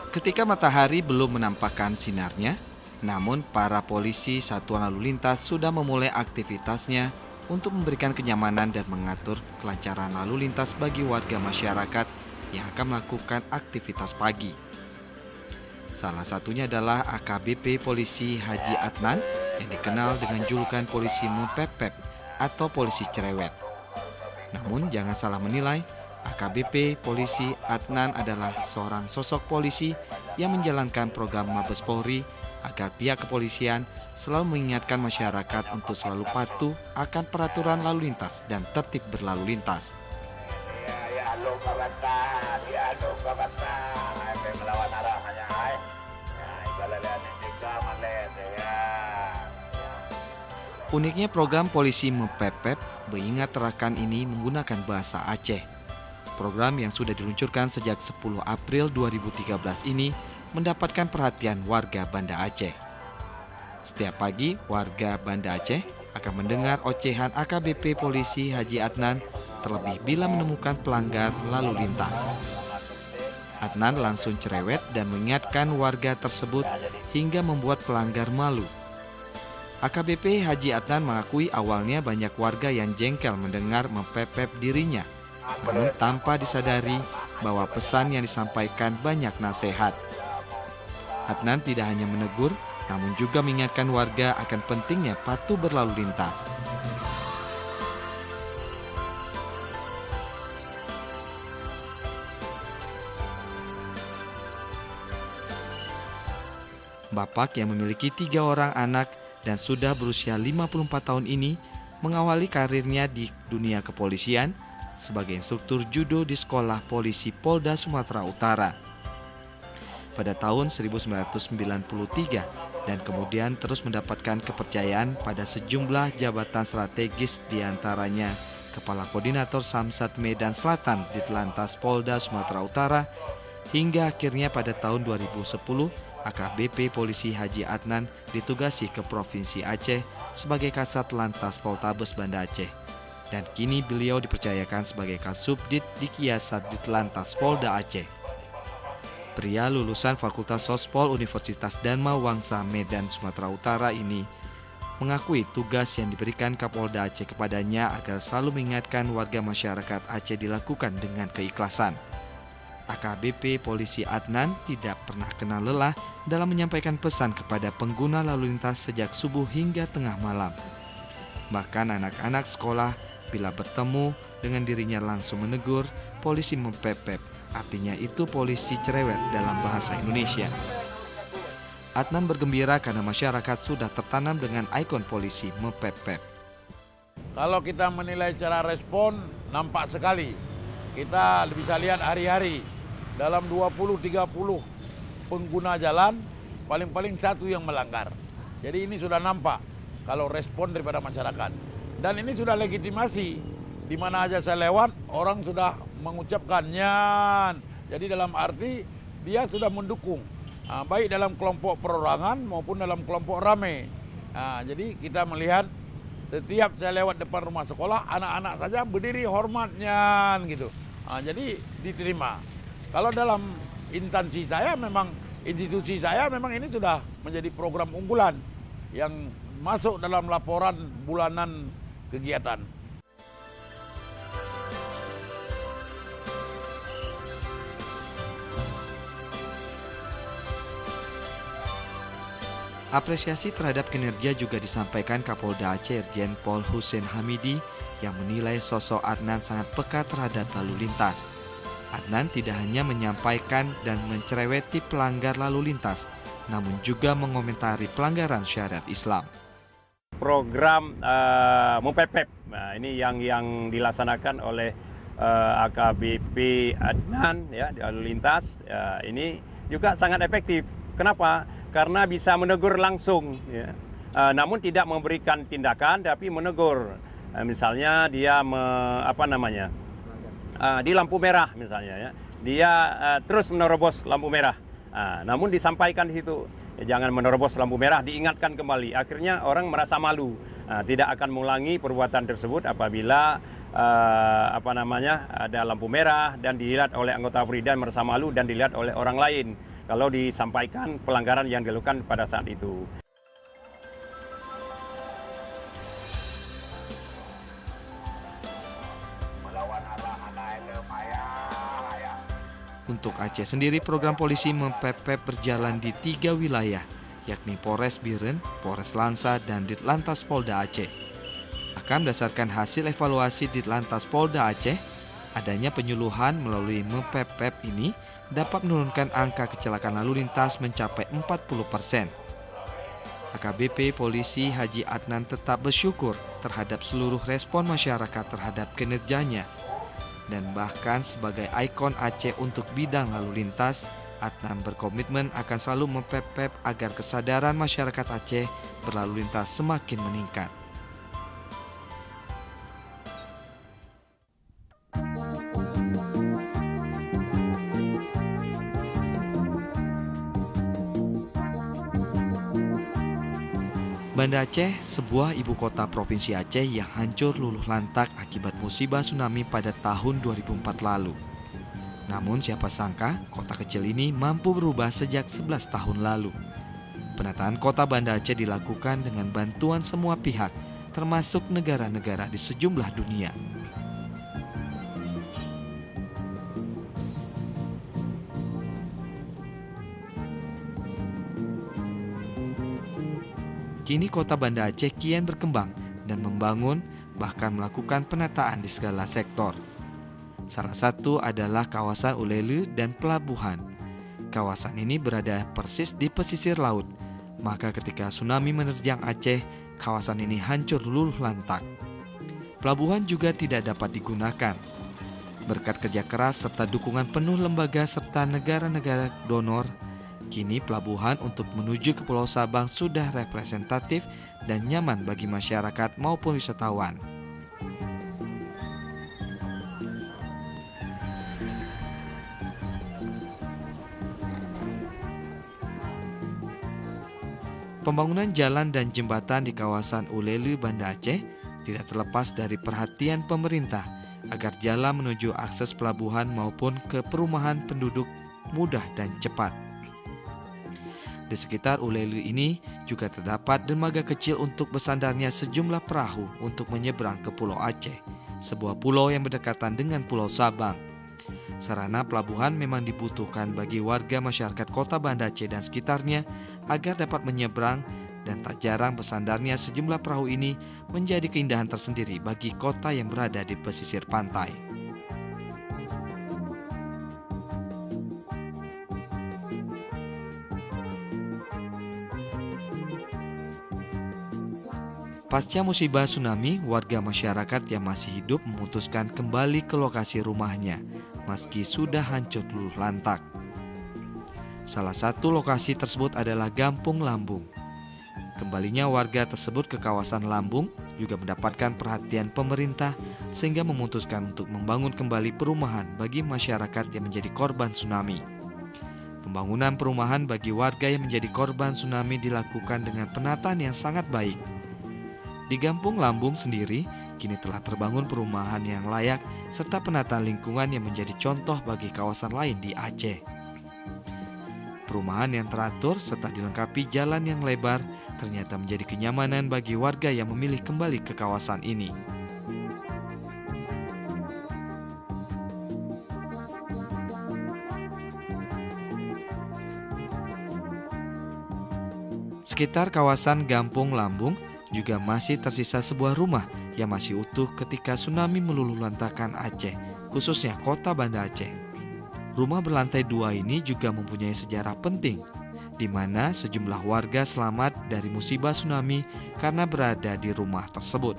Ketika matahari belum menampakkan sinarnya, namun para polisi satuan lalu lintas sudah memulai aktivitasnya untuk memberikan kenyamanan dan mengatur kelancaran lalu lintas bagi warga masyarakat yang akan melakukan aktivitas pagi. Salah satunya adalah AKBP Polisi Haji Adnan yang dikenal dengan julukan polisi mepepep atau polisi cerewet. Namun jangan salah menilai, AKBP Polisi Adnan adalah seorang sosok polisi yang menjalankan program Mabes Polri agar pihak kepolisian selalu mengingatkan masyarakat untuk selalu patuh akan peraturan lalu lintas dan tertib berlalu lintas. Uniknya program polisi mepepep mengingat terakan ini menggunakan bahasa Aceh. Program yang sudah diluncurkan sejak 10 April 2013 ini mendapatkan perhatian warga Banda Aceh. Setiap pagi, warga Banda Aceh akan mendengar ocehan AKBP Polisi Haji Adnan, terlebih bila menemukan pelanggar lalu lintas. Adnan langsung cerewet dan mengingatkan warga tersebut hingga membuat pelanggar malu. AKBP Haji Adnan mengakui awalnya banyak warga yang jengkel mendengar mepepep dirinya, namun tanpa disadari bahwa pesan yang disampaikan banyak nasihat. Adnan tidak hanya menegur, namun juga mengingatkan warga akan pentingnya patuh berlalu lintas. Bapak yang memiliki 3 orang anak dan sudah berusia 54 tahun ini mengawali karirnya di dunia kepolisian sebagai instruktur judo di Sekolah Polisi Polda Sumatera Utara pada tahun 1993 dan kemudian terus mendapatkan kepercayaan pada sejumlah jabatan strategis, diantaranya Kepala Koordinator Samsat Medan Selatan di Telantas Polda Sumatera Utara, hingga akhirnya pada tahun 2010 AKBP Polisi Haji Adnan ditugasi ke Provinsi Aceh sebagai Kasat Lantas Poltabes Banda Aceh. Dan kini beliau dipercayakan sebagai Kasubdit Dikyasat Ditlantas Polda Aceh. Pria lulusan Fakultas Sospol Universitas Dharma Wangsa Medan Sumatera Utara ini mengakui tugas yang diberikan Kapolda Aceh kepadanya agar selalu mengingatkan warga masyarakat Aceh dilakukan dengan keikhlasan. AKBP Polisi Adnan tidak pernah kenal lelah dalam menyampaikan pesan kepada pengguna lalu lintas sejak subuh hingga tengah malam. Bahkan anak-anak sekolah bila bertemu dengan dirinya langsung menegur polisi mepepep, artinya itu polisi cerewet dalam bahasa Indonesia. Adnan bergembira karena masyarakat sudah tertanam dengan ikon polisi mepepep. Kalau kita menilai cara respon, nampak sekali. Kita bisa lihat hari-hari dalam 20-30 pengguna jalan, paling-paling satu yang melanggar. Jadi ini sudah nampak kalau respon daripada masyarakat. Dan ini sudah legitimasi. Di mana aja saya lewat, orang sudah mengucapkan nyan. Jadi dalam arti dia sudah mendukung. Baik dalam kelompok perorangan maupun dalam kelompok rame. Jadi kita melihat setiap saya lewat depan rumah sekolah, anak-anak saja berdiri hormatnya gitu. Jadi diterima. Kalau dalam instansi saya memang, institusi saya memang ini sudah menjadi program unggulan yang masuk dalam laporan bulanan kegiatan. Apresiasi terhadap kinerja juga disampaikan Kapolda Aceh Irjen Pol Hussein Hamidi yang menilai sosok Adnan sangat peka terhadap lalu lintas. Adnan tidak hanya menyampaikan dan mencereweti pelanggar lalu lintas, namun juga mengomentari pelanggaran syariat Islam. Program mepepep, ini yang dilaksanakan oleh AKBP Adnan ya, di lalu lintas, ini juga sangat efektif. Kenapa? Karena bisa menegur langsung, ya. Namun tidak memberikan tindakan, tapi menegur. Misalnya dia di lampu merah misalnya, ya, dia terus menerobos lampu merah. Namun disampaikan di situ, jangan menerobos lampu merah, diingatkan kembali. Akhirnya orang merasa malu, tidak akan mengulangi perbuatan tersebut apabila ada lampu merah dan dilihat oleh anggota Polri dan merasa malu dan dilihat oleh orang lain. kalau disampaikan pelanggaran yang dilakukan pada saat itu. Untuk Aceh sendiri, program polisi mempepet berjalan di 3 wilayah, yakni Polres Biren, Polres Lansa, dan Ditlantas Polda Aceh. Akan berdasarkan hasil evaluasi Ditlantas Polda Aceh, adanya penyuluhan melalui mempepet ini dapat menurunkan angka kecelakaan lalu lintas mencapai 40%. AKBP Polisi Haji Adnan tetap bersyukur terhadap seluruh respon masyarakat terhadap kinerjanya. Dan bahkan sebagai ikon Aceh untuk bidang lalu lintas, Adnan berkomitmen akan selalu mempepet agar kesadaran masyarakat Aceh berlalu lintas semakin meningkat. Banda Aceh, sebuah ibu kota provinsi Aceh yang hancur luluh lantak akibat musibah tsunami pada tahun 2004 lalu. Namun siapa sangka kota kecil ini mampu berubah sejak 11 tahun lalu. Penataan kota Banda Aceh dilakukan dengan bantuan semua pihak, termasuk negara-negara di sejumlah dunia. Kini kota Banda Aceh kian berkembang dan membangun, bahkan melakukan penataan di segala sektor. Salah satu adalah kawasan Ulele dan pelabuhan. Kawasan ini berada persis di pesisir laut, maka ketika tsunami menerjang Aceh, kawasan ini hancur luluh lantak. Pelabuhan juga tidak dapat digunakan. Berkat kerja keras serta dukungan penuh lembaga serta negara-negara donor, kini pelabuhan untuk menuju ke Pulau Sabang sudah representatif dan nyaman bagi masyarakat maupun wisatawan. Pembangunan jalan dan jembatan di kawasan Ulele, Banda Aceh tidak terlepas dari perhatian pemerintah agar jalan menuju akses pelabuhan maupun ke perumahan penduduk mudah dan cepat. Di sekitar Ulele ini juga terdapat dermaga kecil untuk bersandarnya sejumlah perahu untuk menyeberang ke Pulau Aceh, sebuah pulau yang berdekatan dengan Pulau Sabang. Sarana pelabuhan memang dibutuhkan bagi warga masyarakat kota Banda Aceh dan sekitarnya agar dapat menyeberang, dan tak jarang bersandarnya sejumlah perahu ini menjadi keindahan tersendiri bagi kota yang berada di pesisir pantai. Pasca musibah tsunami, warga masyarakat yang masih hidup memutuskan kembali ke lokasi rumahnya, meski sudah hancur luluh lantak. Salah satu lokasi tersebut adalah Gampung Lambung. Kembalinya warga tersebut ke kawasan Lambung juga mendapatkan perhatian pemerintah sehingga memutuskan untuk membangun kembali perumahan bagi masyarakat yang menjadi korban tsunami. Pembangunan perumahan bagi warga yang menjadi korban tsunami dilakukan dengan penataan yang sangat baik. Di Gampung Lambung sendiri, kini telah terbangun perumahan yang layak serta penataan lingkungan yang menjadi contoh bagi kawasan lain di Aceh. Perumahan yang teratur serta dilengkapi jalan yang lebar ternyata menjadi kenyamanan bagi warga yang memilih kembali ke kawasan ini. Sekitar kawasan Gampung Lambung juga masih tersisa sebuah rumah yang masih utuh ketika tsunami meluluh lantakkan Aceh, khususnya kota Banda Aceh. Rumah berlantai 2 ini juga mempunyai sejarah penting, di mana sejumlah warga selamat dari musibah tsunami karena berada di rumah tersebut.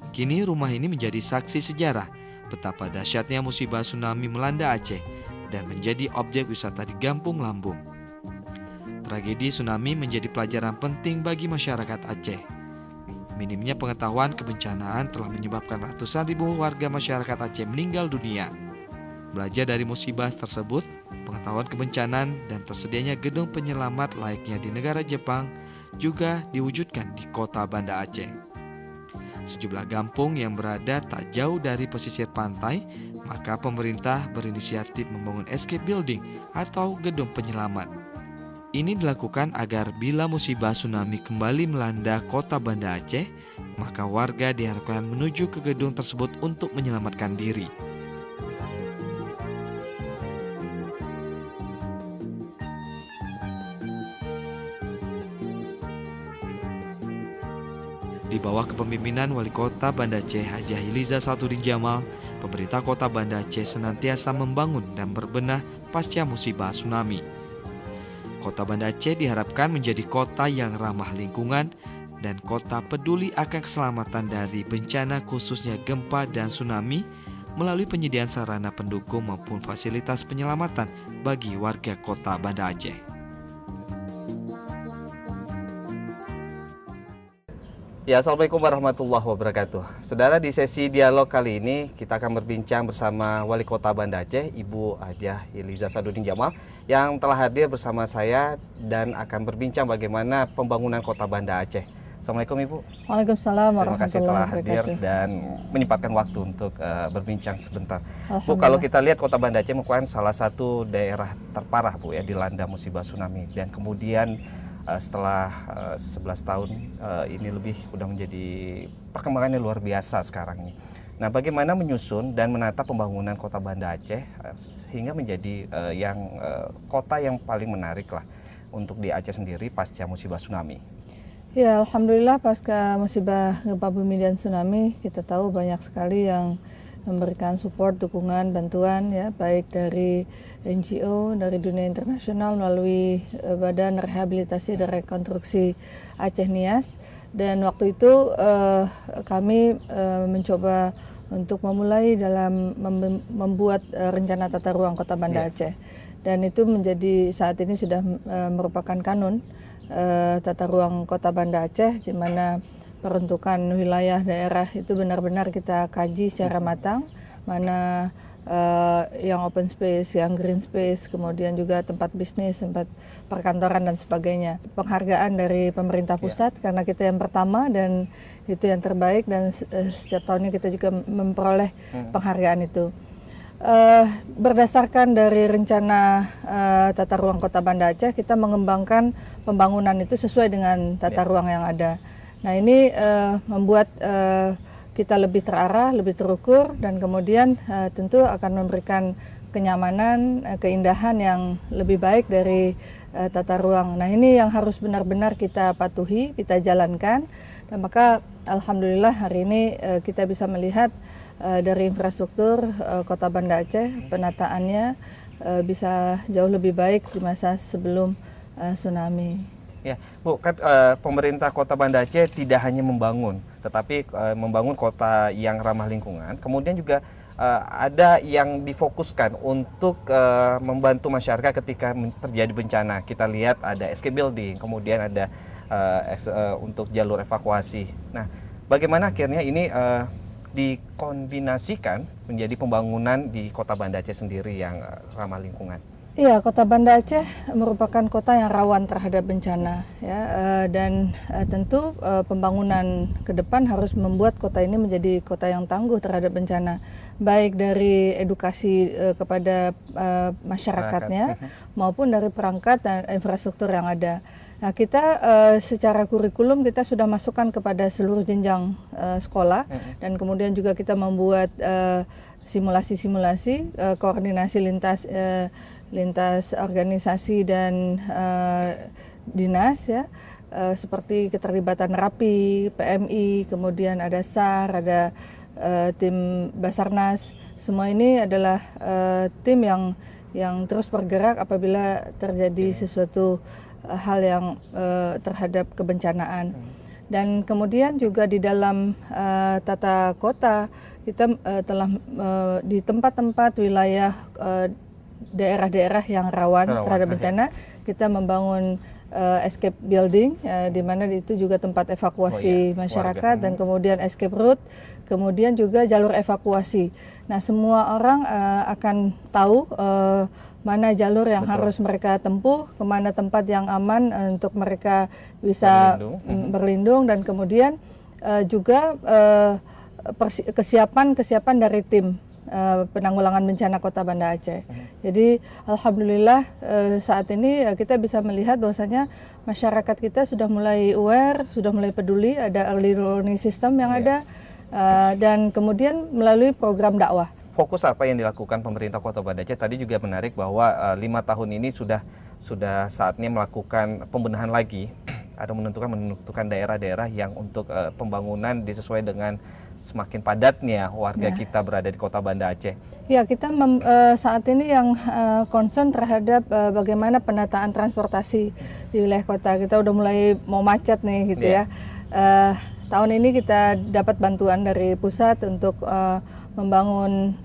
Kini rumah ini menjadi saksi sejarah betapa dahsyatnya musibah tsunami melanda Aceh dan menjadi objek wisata di Gampung Lambung. Tragedi tsunami menjadi pelajaran penting bagi masyarakat Aceh. Minimnya pengetahuan kebencanaan telah menyebabkan ratusan ribu warga masyarakat Aceh meninggal dunia. Belajar dari musibah tersebut, pengetahuan kebencanaan dan tersedianya gedung penyelamat layaknya di negara Jepang juga diwujudkan di kota Banda Aceh. Sejumlah kampung yang berada tak jauh dari pesisir pantai Maka pemerintah berinisiatif membangun escape building atau gedung penyelamat. Ini dilakukan agar bila musibah tsunami kembali melanda kota Banda Aceh, maka warga diharapkan menuju ke gedung tersebut untuk menyelamatkan diri. Di bawah kepemimpinan Wali Kota Banda Aceh Haji Hiliza Sadudin Jamal, pemerintah Kota Banda Aceh senantiasa membangun dan berbenah pasca musibah tsunami. Kota Banda Aceh diharapkan menjadi kota yang ramah lingkungan dan kota peduli akan keselamatan dari bencana khususnya gempa dan tsunami melalui penyediaan sarana pendukung maupun fasilitas penyelamatan bagi warga Kota Banda Aceh. Ya, Assalamualaikum warahmatullahi wabarakatuh. Saudara, di sesi dialog kali ini kita akan berbincang bersama Wali Kota Banda Aceh, Ibu Hajah Hiliza Sadudin Jamal, yang telah hadir bersama saya dan akan berbincang bagaimana pembangunan Kota Banda Aceh. Assalamualaikum Ibu. Waalaikumsalam Terima kasih telah hadir dan menyempatkan waktu untuk berbincang sebentar. Bu, kalau kita lihat Kota Banda Aceh merupakan salah satu daerah terparah Bu ya dilanda musibah tsunami, dan kemudian setelah 11 tahun ini lebih udah menjadi perkembangannya luar biasa sekarang ini. Nah, bagaimana menyusun dan menata pembangunan Kota Banda Aceh sehingga menjadi kota yang paling menarik lah untuk di Aceh sendiri pasca musibah tsunami? Ya, Alhamdulillah pasca musibah gempa bumi dan tsunami kita tahu banyak sekali yang memberikan support, dukungan, bantuan ya, baik dari NGO, dari dunia internasional melalui Badan Rehabilitasi dan Rekonstruksi Aceh Nias. Dan waktu itu kami mencoba untuk memulai dalam membuat rencana tata ruang Kota Banda Aceh. Dan itu menjadi saat ini sudah merupakan kanun tata ruang Kota Banda Aceh, di mana peruntukan wilayah daerah itu benar-benar kita kaji secara matang, mana yang open space, yang green space, kemudian juga tempat bisnis, tempat perkantoran dan sebagainya. Penghargaan dari pemerintah pusat karena kita yang pertama dan itu yang terbaik, dan setiap tahunnya kita juga memperoleh penghargaan itu. Berdasarkan dari rencana tata ruang Kota Banda Aceh, kita mengembangkan pembangunan itu sesuai dengan tata ruang yang ada. Nah, ini membuat kita lebih terarah, lebih terukur, dan kemudian tentu akan memberikan kenyamanan, keindahan yang lebih baik dari tata ruang. Nah, ini yang harus benar-benar kita patuhi, kita jalankan, dan maka alhamdulillah hari ini kita bisa melihat dari infrastruktur Kota Banda Aceh, penataannya bisa jauh lebih baik di masa sebelum tsunami. Ya, Bu, kan pemerintah Kota Banda Aceh tidak hanya membangun, tetapi membangun kota yang ramah lingkungan. Kemudian juga ada yang difokuskan untuk membantu masyarakat ketika terjadi bencana. Kita lihat ada escape building, kemudian ada untuk jalur evakuasi. Nah, bagaimana akhirnya ini dikombinasikan menjadi pembangunan di Kota Banda Aceh sendiri yang ramah lingkungan? Iya, Kota Banda Aceh merupakan kota yang rawan terhadap bencana, ya, dan tentu pembangunan ke depan harus membuat kota ini menjadi kota yang tangguh terhadap bencana, baik dari edukasi kepada masyarakatnya maupun dari perangkat dan infrastruktur yang ada. Nah, kita secara kurikulum kita sudah masukkan kepada seluruh jenjang sekolah, dan kemudian juga kita membuat simulasi-simulasi koordinasi lintas organisasi dan dinas ya, seperti keterlibatan RAPI, PMI, kemudian ada SAR, ada tim Basarnas. Semua ini adalah tim yang terus bergerak apabila terjadi sesuatu hal yang terhadap kebencanaan. Dan kemudian juga di dalam tata kota kita telah di tempat-tempat wilayah daerah-daerah yang rawan terhadap bencana, kita membangun escape building, di mana itu juga tempat evakuasi masyarakat, dan kemudian escape route, kemudian juga jalur evakuasi. Nah, semua orang akan tahu mana jalur yang harus mereka tempuh, kemana tempat yang aman untuk mereka bisa berlindung, dan kemudian juga kesiapan dari tim Penanggulangan Bencana Kota Banda Aceh. Jadi alhamdulillah saat ini kita bisa melihat bahwasanya masyarakat kita sudah mulai aware, sudah mulai peduli, ada early warning system yang ada, dan kemudian melalui program dakwah. Fokus apa yang dilakukan pemerintah Kota Banda Aceh? Tadi juga menarik bahwa 5 tahun ini sudah saatnya melakukan pembenahan lagi, ada menentukan daerah-daerah yang untuk pembangunan disesuai dengan semakin padatnya warga kita berada di Kota Banda Aceh. Ya, kita saat ini yang concern terhadap bagaimana penataan transportasi di wilayah kota. Kita udah mulai mau macet nih gitu ya. Tahun ini kita dapat bantuan dari pusat untuk membangun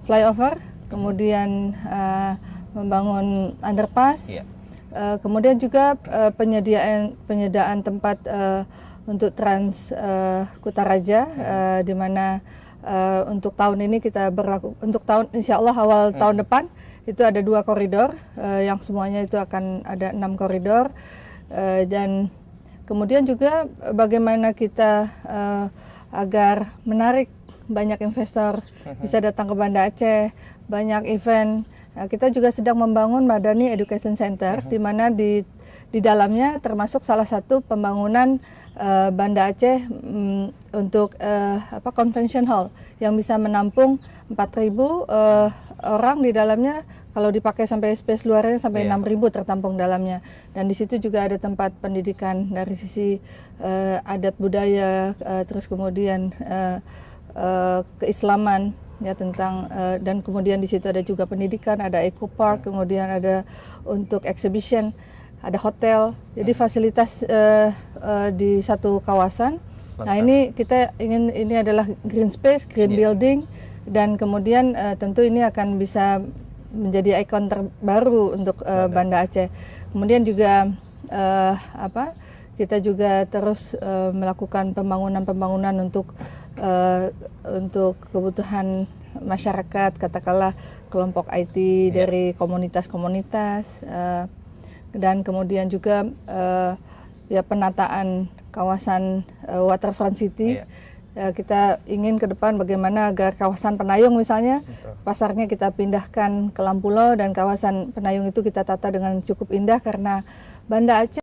flyover, kemudian membangun underpass, kemudian juga penyediaan tempat untuk Trans Kutaraja, di mana untuk tahun ini kita untuk insya Allah awal tahun depan itu ada 2 koridor, yang semuanya itu akan ada 6 koridor, dan kemudian juga bagaimana kita agar menarik banyak investor bisa datang ke Banda Aceh, banyak event. Kita juga sedang membangun Madani Education Center, di mana di dalamnya termasuk salah satu pembangunan Banda Aceh untuk convention hall yang bisa menampung 4.000 orang di dalamnya. Kalau dipakai sampai space luarnya sampai 6.000 tertampung dalamnya. Dan di situ juga ada tempat pendidikan dari sisi adat budaya, terus kemudian keislaman ya tentang dan kemudian di situ ada juga pendidikan, ada eco park, kemudian ada untuk exhibition, ada hotel. Jadi fasilitas di satu kawasan. Nah, ini kita ingin, ini adalah green space, green building, dan kemudian tentu ini akan bisa menjadi ikon terbaru untuk Banda Aceh. Kemudian juga kita juga terus melakukan pembangunan untuk kebutuhan masyarakat, katakanlah kelompok IT dari komunitas-komunitas, dan kemudian juga ya penataan kawasan waterfront city. Kita ingin ke depan bagaimana agar kawasan Penayung misalnya, pasarnya kita pindahkan ke Lampulo, dan kawasan Penayung itu kita tata dengan cukup indah, karena Banda Aceh